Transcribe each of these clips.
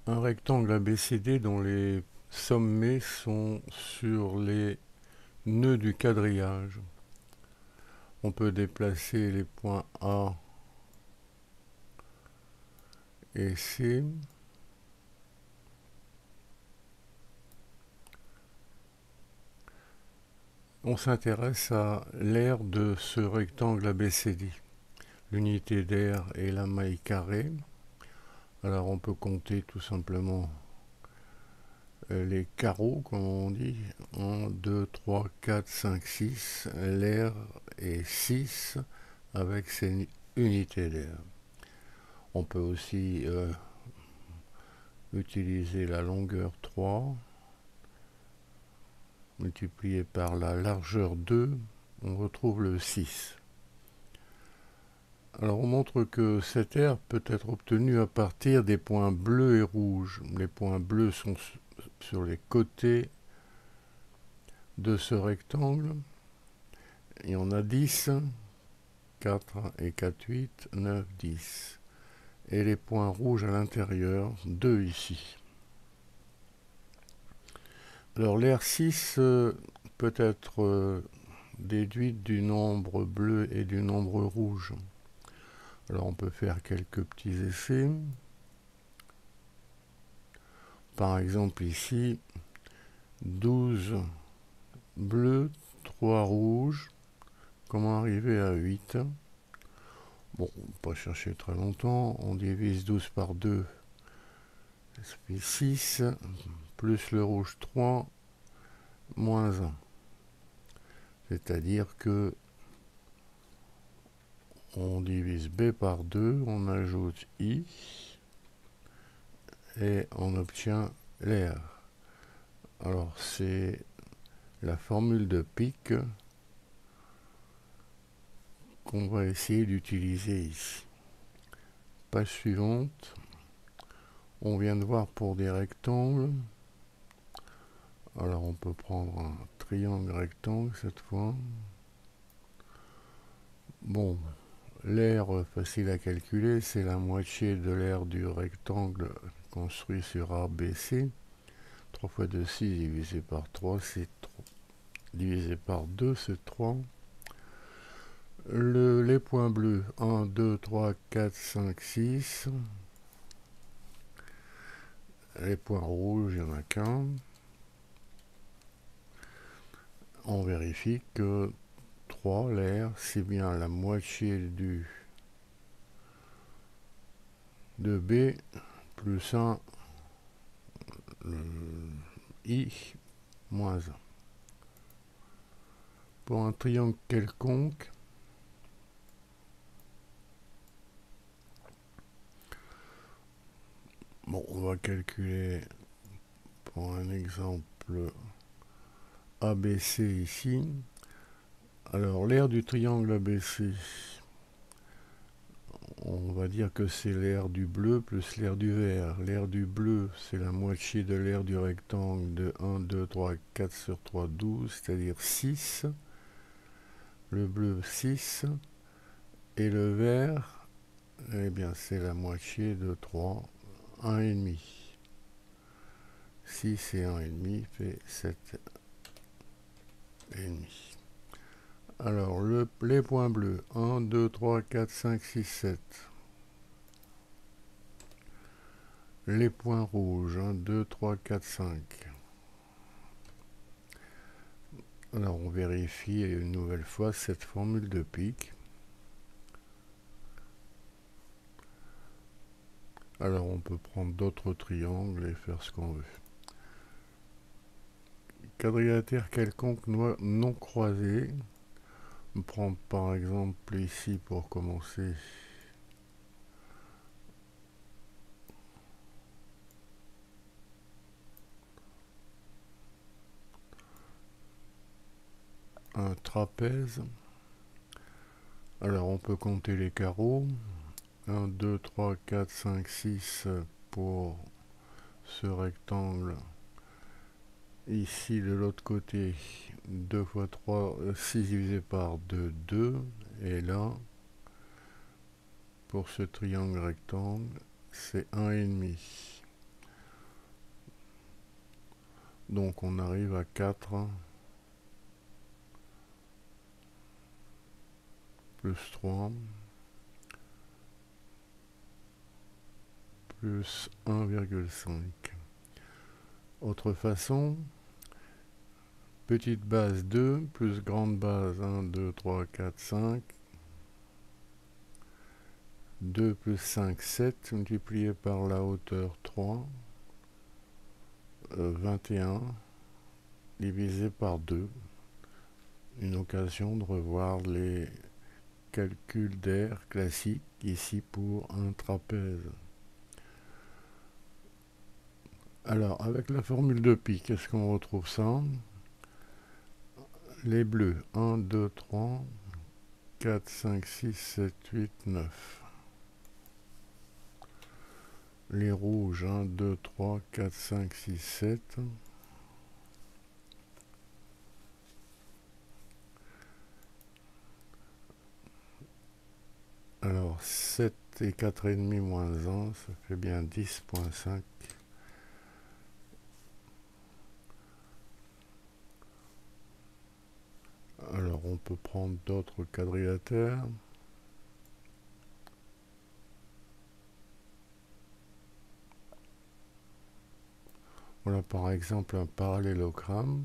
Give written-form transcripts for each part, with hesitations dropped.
un rectangle ABCD dont les sommets sont sur les nœuds du quadrillage. On peut déplacer les points A et C. On s'intéresse à l'aire de ce rectangle ABCD. L'unité d'aire est la maille carrée. Alors on peut compter tout simplement les carreaux, comme on dit. 1, 2, 3, 4, 5, 6. L'aire est 6 avec ses unités d'aire. On peut aussi utiliser la longueur 3 multiplié par la largeur 2, on retrouve le 6. Alors on montre que cette aire peut être obtenue à partir des points bleus et rouges. Les points bleus sont sur les côtés de ce rectangle. Il y en a 10, 4 et 4, 8, 9, 10. Et les points rouges à l'intérieur, 2 ici. Alors l'aire 6 peut être déduite du nombre bleu et du nombre rouge. Alors on peut faire quelques petits essais. Par exemple ici, 12 bleus, 3 rouges. Comment arriver à 8? Bon, on ne va pas chercher très longtemps. On divise 12 par 2. Ça fait 6. Plus le rouge 3, moins 1. C'est-à-dire que on divise B par 2, on ajoute I, et on obtient l'aire. Alors c'est la formule de Pick qu'on va essayer d'utiliser ici. Page suivante, on vient de voir pour des rectangles. Alors on peut prendre un triangle rectangle cette fois. Bon, l'aire facile à calculer, c'est la moitié de l'aire du rectangle construit sur ABC. 3 fois 2, 6 divisé par 3, c'est 3. Divisé par 2, c'est 3. Les points bleus, 1, 2, 3, 4, 5, 6. Les points rouges, il n'y en a qu'un. On vérifie que 3, l'aire, c'est bien la moitié de B plus 1, I, moins 1. Pour un triangle quelconque, bon, on va calculer pour un exemple ABC ici. Alors, l'aire du triangle ABC, on va dire que c'est l'aire du bleu plus l'aire du vert. L'aire du bleu, c'est la moitié de l'aire du rectangle de 1, 2, 3, 4 sur 3, 12, c'est-à-dire 6. Le bleu, 6. Et le vert, eh bien, c'est la moitié de 3, 1,5. 6 et 1,5 fait 7,5. Alors, les points bleus, 1, 2, 3, 4, 5, 6, 7. Les points rouges, 1, 2, 3, 4, 5. Alors, on vérifie une nouvelle fois cette formule de Pick. Alors, on peut prendre d'autres triangles et faire ce qu'on veut. Quadrilatère quelconque non croisé. On prend par exemple ici pour commencer un trapèze. Alors on peut compter les carreaux. 1, 2, 3, 4, 5, 6 pour ce rectangle. Ici de l'autre côté, 2 fois 3, 6 divisé par 2, 2. Et là, pour ce triangle rectangle, c'est 1,5. Donc on arrive à 4 plus 3 plus 1,5. Autre façon, petite base 2 plus grande base 1, 2, 3, 4, 5. 2 plus 5, 7 multiplié par la hauteur 3, 21 divisé par 2. Une occasion de revoir les calculs d'air classiques ici pour un trapèze. Alors avec la formule de pi, qu'est-ce qu'on retrouve ça? Les bleus 1, 2, 3, 4, 5, 6, 7, 8, 9. Les rouges 1, 2, 3, 4, 5, 6, 7. Alors 7 et 4,5 moins 1, ça fait bien 10,5. Alors on peut prendre d'autres quadrilatères. Voilà par exemple un parallélogramme.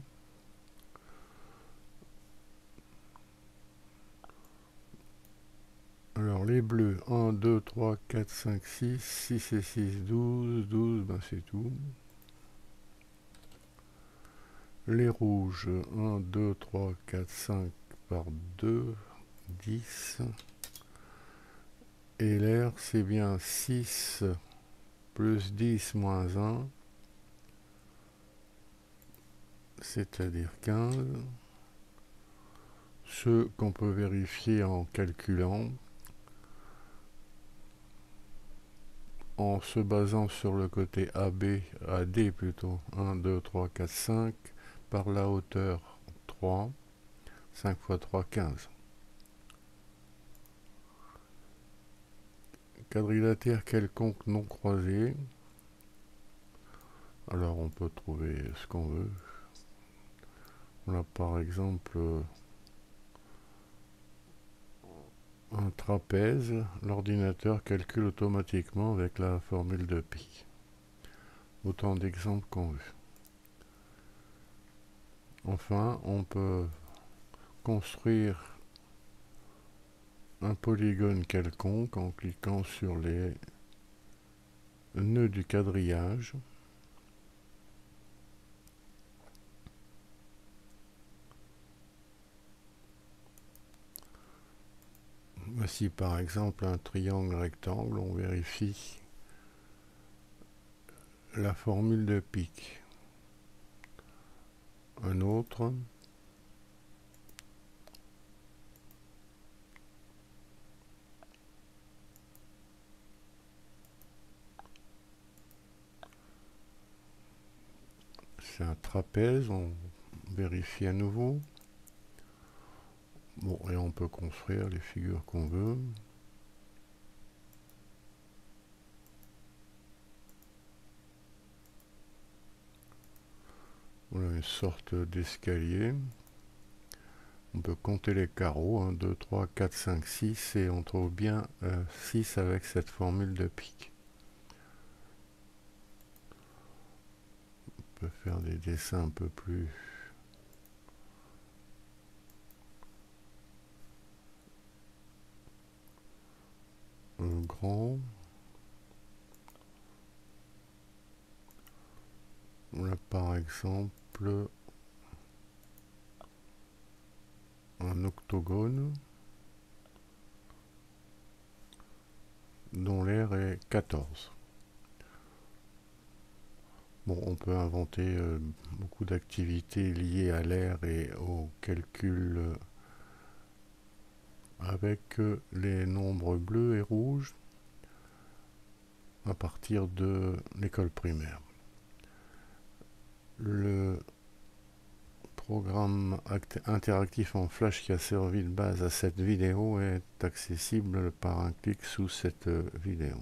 Alors les bleus 1, 2, 3, 4, 5, 6, 6 et 6, 12, 12, ben c'est tout. Les rouges 1, 2, 3, 4, 5 par 2, 10. Et l'air c'est bien 6 plus 10 moins 1, c'est-à-dire 15. Ce qu'on peut vérifier en calculant, en se basant sur le côté AB, AD plutôt, 1, 2, 3, 4, 5, par la hauteur 3, 5 fois 3, 15. Quadrilatère quelconque non croisé. Alors on peut trouver ce qu'on veut. Voilà par exemple un trapèze. L'ordinateur calcule automatiquement avec la formule de pi. Autant d'exemples qu'on veut. Enfin, on peut construire un polygone quelconque en cliquant sur les nœuds du quadrillage. Voici par exemple un triangle rectangle, on vérifie la formule de pi. Un autre. C'est un trapèze, on vérifie à nouveau. Bon, et on peut construire les figures qu'on veut. Voilà une sorte d'escalier. On peut compter les carreaux, 1, 2, 3, 4, 5, 6, et on trouve bien 6 avec cette formule de pi. On peut faire des dessins un peu plus grands. Là par exemple un octogone dont l'aire est 14. Bon, on peut inventer beaucoup d'activités liées à l'air et au calcul avec les nombres bleus et rouges à partir de l'école primaire. Le programme interactif en Flash qui a servi de base à cette vidéo est accessible par un clic sous cette vidéo.